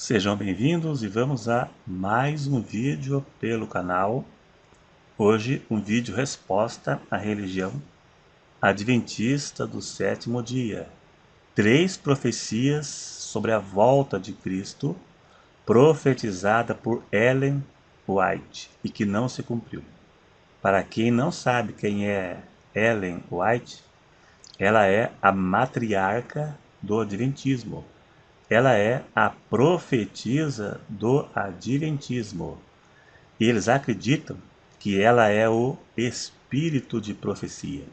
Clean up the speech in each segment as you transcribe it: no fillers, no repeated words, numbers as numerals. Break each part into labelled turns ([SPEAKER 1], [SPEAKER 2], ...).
[SPEAKER 1] Sejam bem-vindos e vamos a mais um vídeo pelo canal. Hoje um vídeo resposta à religião adventista do sétimo dia. 3 profecias sobre a volta de Cristo profetizada por Ellen White e que não se cumpriu. Para quem não sabe quem é Ellen White, ela é a matriarca do adventismo. Ela é a profetisa do adventismo. E eles acreditam que ela é o espírito de profecia.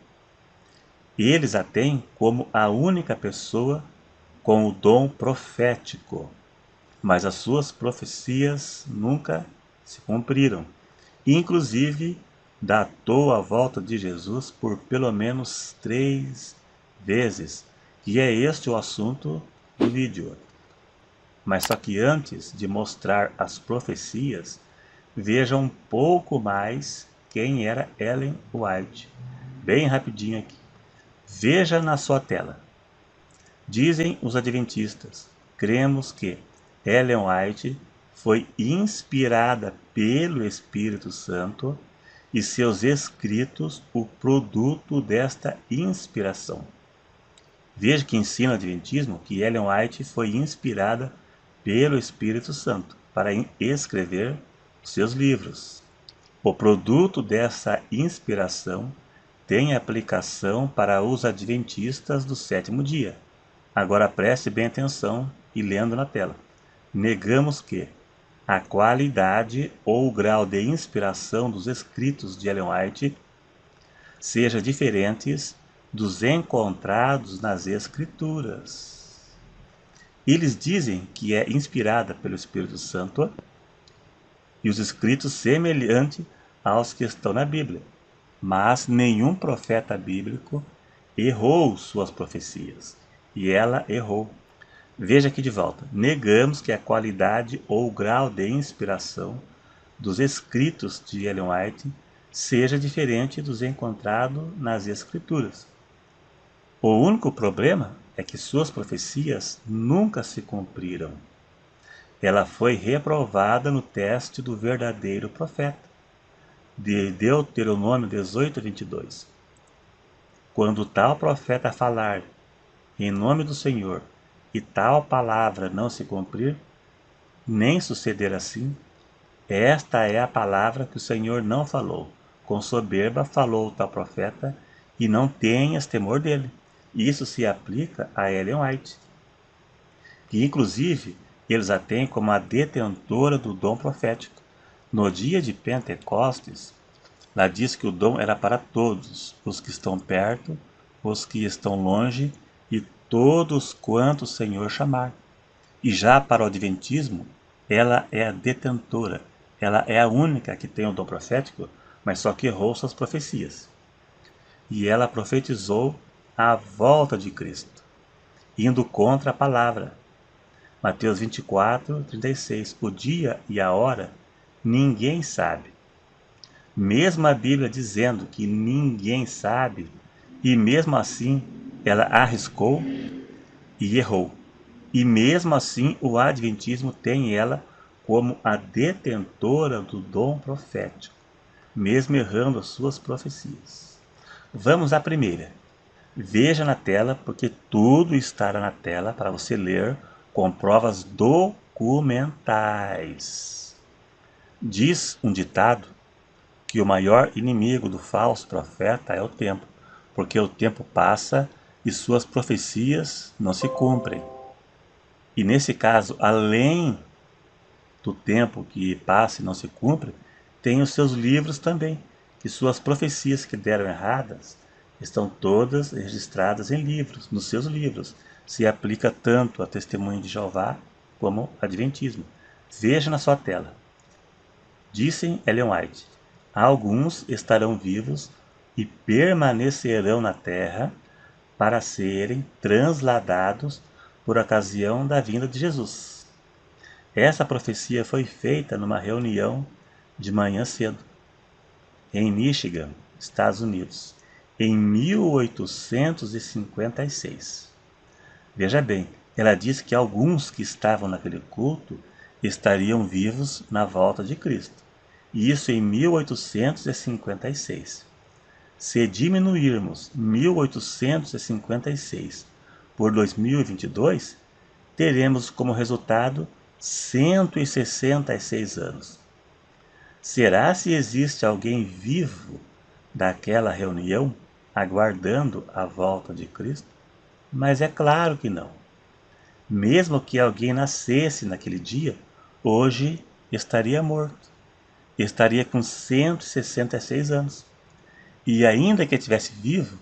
[SPEAKER 1] Eles a têm como a única pessoa com o dom profético, mas as suas profecias nunca se cumpriram. Inclusive, datou a volta de Jesus por pelo menos 3 vezes, e é este o assunto do vídeo. Mas só que antes de mostrar as profecias, veja um pouco mais quem era Ellen White. Bem rapidinho aqui. Veja na sua tela. Dizem os adventistas, cremos que Ellen White foi inspirada pelo Espírito Santo e seus escritos o produto desta inspiração. Veja que ensina o adventismo que Ellen White foi inspirada pelo Espírito Santo para escrever seus livros. O produto dessa inspiração tem aplicação para os adventistas do sétimo dia. Agora preste bem atenção e lendo na tela. Negamos que a qualidade ou o grau de inspiração dos escritos de Ellen White seja diferentes dos encontrados nas Escrituras. Eles dizem que é inspirada pelo Espírito Santo e os escritos semelhantes aos que estão na Bíblia, mas nenhum profeta bíblico errou suas profecias, e ela errou. Veja aqui de volta, negamos que a qualidade ou o grau de inspiração dos escritos de Ellen White seja diferente dos encontrados nas Escrituras. O único problema é que suas profecias nunca se cumpriram. Ela foi reprovada no teste do verdadeiro profeta, de Deuteronômio 18:22. Quando tal profeta falar em nome do Senhor e tal palavra não se cumprir, nem suceder assim, esta é a palavra que o Senhor não falou. Com soberba falou o tal profeta, e não tenhas temor dele. Isso se aplica a Ellen White, que inclusive eles a têm como a detentora do dom profético. No dia de Pentecostes, lá diz que o dom era para todos, os que estão perto, os que estão longe e todos quanto o Senhor chamar. E já para o adventismo, ela é a detentora, ela é a única que tem o dom profético, mas só que errou suas profecias. E ela profetizou a volta de Cristo, indo contra a palavra. Mateus 24:36. O dia e a hora ninguém sabe. Mesmo a Bíblia dizendo que ninguém sabe, e mesmo assim ela arriscou e errou. E mesmo assim o adventismo tem ela como a detentora do dom profético, mesmo errando as suas profecias. Vamos à primeira. Veja na tela, porque tudo estará na tela para você ler com provas documentais. Diz um ditado que o maior inimigo do falso profeta é o tempo, porque o tempo passa e suas profecias não se cumprem. E nesse caso, além do tempo que passa e não se cumpre, tem os seus livros também, que suas profecias que deram erradas estão todas registradas em livros, nos seus livros. Se aplica tanto a Testemunho de Jeová como Adventismo. Veja na sua tela. Disse Ellen White: alguns estarão vivos e permanecerão na terra para serem transladados por ocasião da vinda de Jesus. Essa profecia foi feita numa reunião de manhã cedo, em Michigan, Estados Unidos, em 1856. Veja bem, ela diz que alguns que estavam naquele culto estariam vivos na volta de Cristo. E isso em 1856. Se diminuirmos 1856 por 2022, teremos como resultado 166 anos. Será se existe alguém vivo daquela reunião aguardando a volta de Cristo? Mas é claro que não. Mesmo que alguém nascesse naquele dia, hoje estaria morto. Estaria com 166 anos. E ainda que estivesse vivo,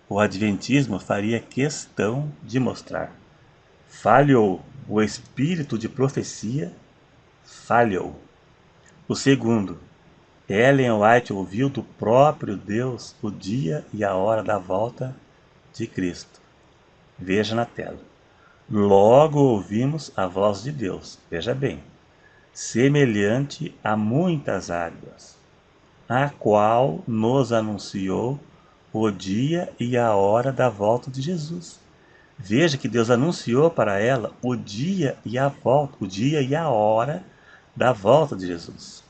[SPEAKER 1] o Adventismo faria questão de mostrar: falhou, o espírito de profecia falhou. O segundo, Ellen White ouviu do próprio Deus o dia e a hora da volta de Cristo. Veja na tela. Logo ouvimos a voz de Deus, veja bem, semelhante a muitas águas, a qual nos anunciou o dia e a hora da volta de Jesus. Veja que Deus anunciou para ela o dia e a volta, o dia e a hora da volta de Jesus.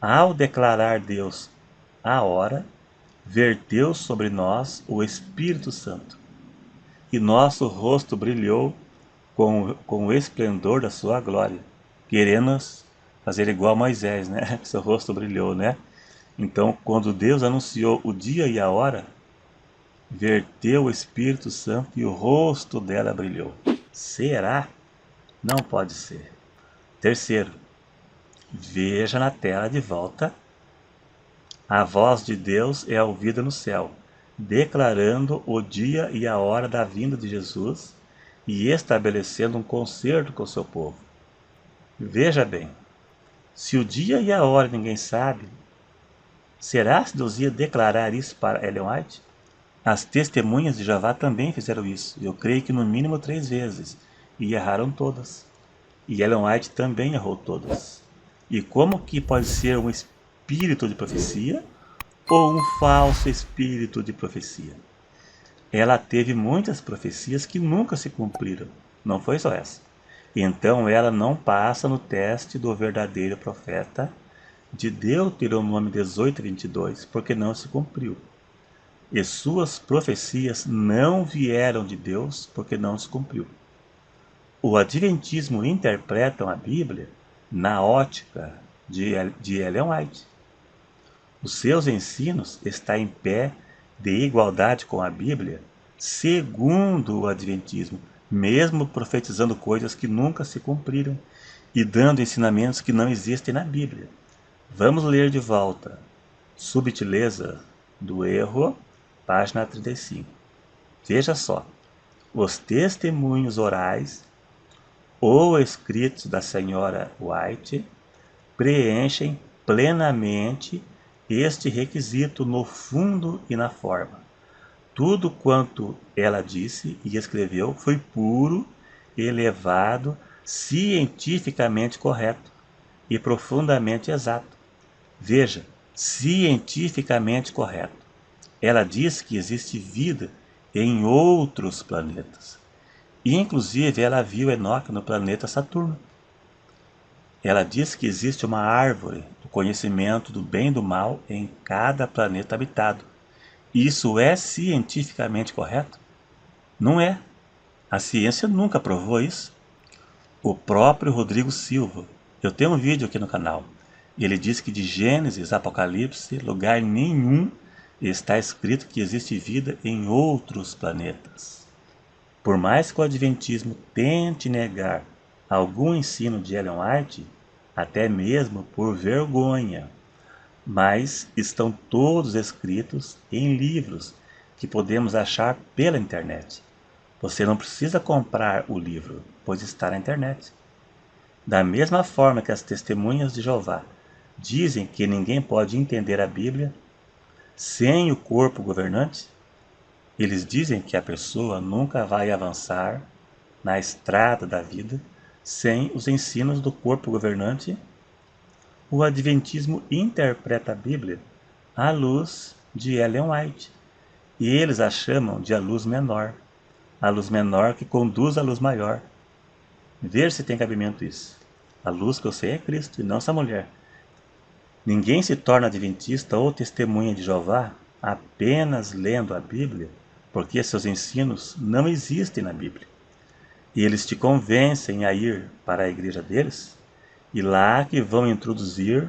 [SPEAKER 1] Ao declarar Deus a hora, verteu sobre nós o Espírito Santo, e nosso rosto brilhou com o esplendor da sua glória, querendo-nos fazer igual a Moisés, né? Seu rosto brilhou, né? Então, quando Deus anunciou o dia e a hora, verteu o Espírito Santo e o rosto dela brilhou. Será? Não pode ser. Terceiro, veja na tela de volta. A voz de Deus é ouvida no céu, declarando o dia e a hora da vinda de Jesus e estabelecendo um concerto com o seu povo. Veja bem, se o dia e a hora ninguém sabe, será que Deus ia declarar isso para Ellen White? As testemunhas de Jeová também fizeram isso, eu creio que no mínimo 3 vezes, e erraram todas. E Ellen White também errou todas. E como que pode ser um espírito de profecia ou um falso espírito de profecia? Ela teve muitas profecias que nunca se cumpriram, não foi só essa. Então ela não passa no teste do verdadeiro profeta de Deuteronômio 18:22, porque não se cumpriu. E suas profecias não vieram de Deus, porque não se cumpriu. O Adventismo interpreta a Bíblia na ótica de Ellen White. Os seus ensinos estão em pé de igualdade com a Bíblia, segundo o Adventismo, mesmo profetizando coisas que nunca se cumpriram e dando ensinamentos que não existem na Bíblia. Vamos ler de volta. Subtileza do erro, página 35. Veja só, os testemunhos orais ou escritos da senhora White preenchem plenamente este requisito no fundo e na forma. Tudo quanto ela disse e escreveu foi puro, elevado, cientificamente correto e profundamente exato. Veja, cientificamente correto. Ela diz que existe vida em outros planetas. Inclusive, ela viu Enoque no planeta Saturno. Ela diz que existe uma árvore do conhecimento do bem e do mal em cada planeta habitado. Isso é cientificamente correto? Não é. A ciência nunca provou isso. O próprio Rodrigo Silva, eu tenho um vídeo aqui no canal, ele diz que de Gênesis, Apocalipse, lugar nenhum está escrito que existe vida em outros planetas. Por mais que o Adventismo tente negar algum ensino de Ellen White, até mesmo por vergonha, mas estão todos escritos em livros que podemos achar pela internet. Você não precisa comprar o livro, pois está na internet. Da mesma forma que as testemunhas de Jeová dizem que ninguém pode entender a Bíblia sem o corpo governante, eles dizem que a pessoa nunca vai avançar na estrada da vida sem os ensinos do corpo governante. O Adventismo interpreta a Bíblia à luz de Ellen White, e eles a chamam de a luz menor. a luz menor que conduz à luz maior. Ver se tem cabimento isso. A luz que eu sei é Cristo e não essa mulher. Ninguém se torna adventista ou testemunha de Jeová apenas lendo a Bíblia, porque seus ensinos não existem na Bíblia. E eles te convencem a ir para a igreja deles, e lá que vão introduzir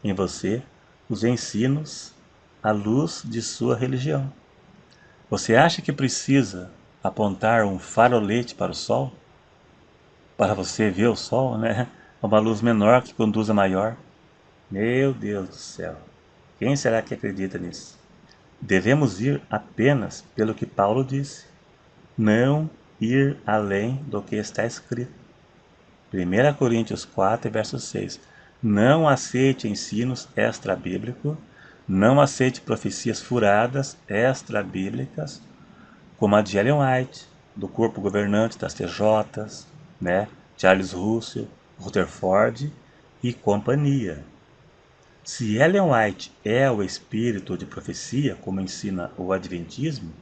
[SPEAKER 1] em você os ensinos à luz de sua religião. Você acha que precisa apontar um farolete para o sol? Para você ver o sol, né? Uma luz menor que conduz a maior. Meu Deus do céu! Quem será que acredita nisso? Devemos ir apenas pelo que Paulo disse. Não ir além do que está escrito. 1 Coríntios 4, verso 6. Não aceite ensinos extra-bíblicos, não aceite profecias furadas extra-bíblicas, como a de Ellen White, do corpo governante das TJs, né? Charles Russell, Rutherford e companhia. Se Ellen White é o espírito de profecia, como ensina o Adventismo,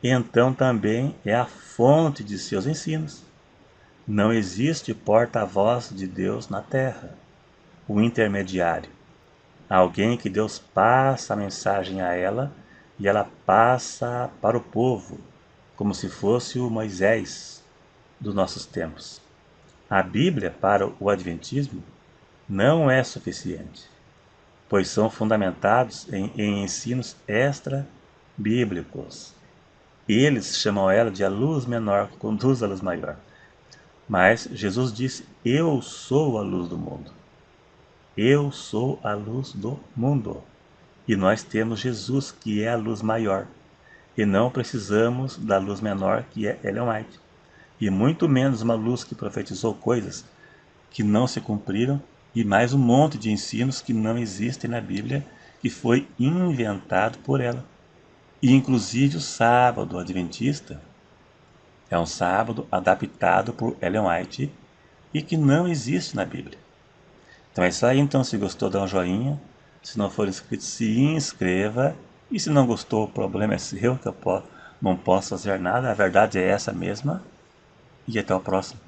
[SPEAKER 1] então também é a fonte de seus ensinos. Não existe porta-voz de Deus na terra, o intermediário, alguém que Deus passa a mensagem a ela e ela passa para o povo, como se fosse o Moisés dos nossos tempos. A Bíblia, para o Adventismo, não é suficiente, pois são fundamentados em ensinos extra-bíblicos. Eles chamam ela de a luz menor que conduz à luz maior. Mas Jesus disse: eu sou a luz do mundo. Eu sou a luz do mundo. E nós temos Jesus, que é a luz maior. E não precisamos da luz menor, que é Ellen White. E muito menos uma luz que profetizou coisas que não se cumpriram, e mais um monte de ensinos que não existem na Bíblia, que foi inventado por ela. E inclusive o sábado adventista é um sábado adaptado por Ellen White e que não existe na Bíblia. Então é isso aí. Então, se gostou, dá um joinha. Se não for inscrito, se inscreva. E se não gostou, o problema é seu, que eu não posso fazer nada. A verdade é essa mesma. E até o próximo.